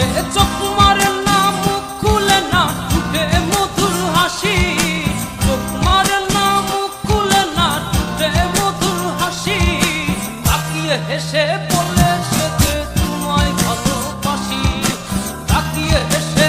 বসে চোখ মারে না, মুখ খুলে না, ঠোঁটে মধুর হাসি। চোখ মারে না, মুখ খুলে না, ঠোঁটে মধুর হাসি। তাকিয়ে হেসে বলে সে যে তোমায় ভালোবাসি। তাকিয়ে হেসে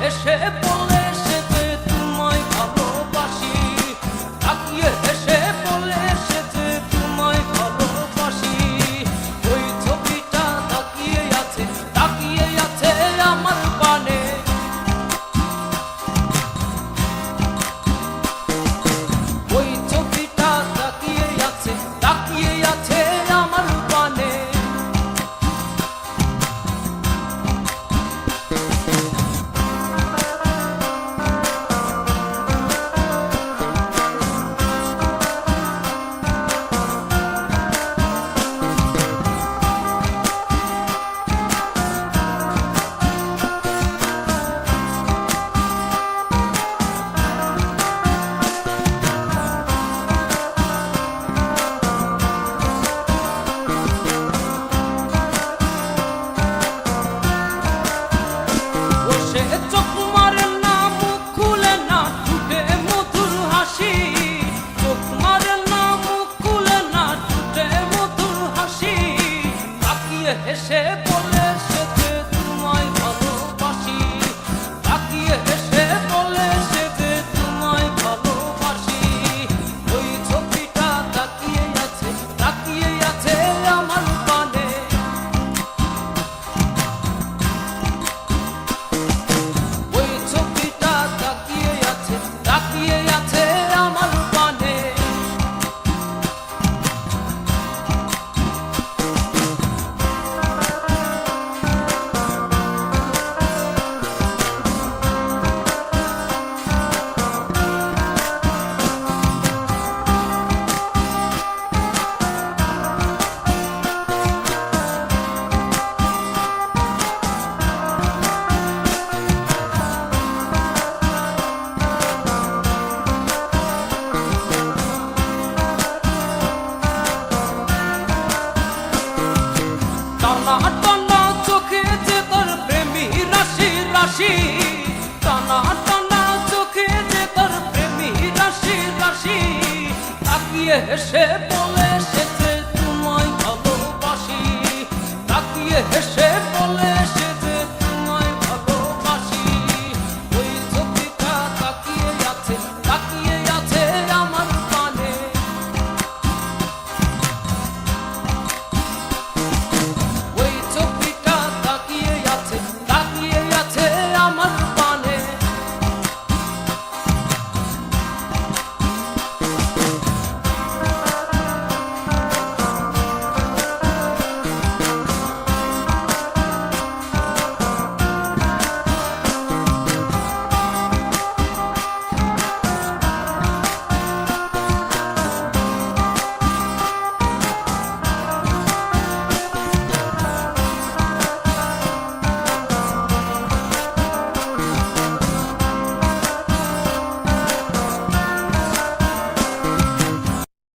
হেসে বলে সে যে তোমায় ভালোবাসি। তাকিয়ে হেসে বলে সে যে তোমায় ভালোবাসি। ওই ছবিটা তাকিয়ে আছে আমার পানে। ওই ছবিটা তাকিয়ে আছে আমার পানে। চোখ মারে না, মুখ খুলে না, ঠোঁটে মধুর হাসি। চোখ মারে না, মুখ খুলে না, ঠোঁটে মধুর হাসি। তাকিয়ে হেসে বলে সে যে তোমায় ভালোবাসি। তাকিয়ে হেসে বলে সে যে তোমায় ভালোবাসি। ওই ছবিটা তাকিয়ে আছে আমার পানে। তাকিয়ে আছে আমার পানে। টানা টানা চোখে যে তার প্রেমী রাশি রাশি। টানা টানা চোখে যে তার প্রেমী রাশি রাশি। তাকিয়ে হেসে বলে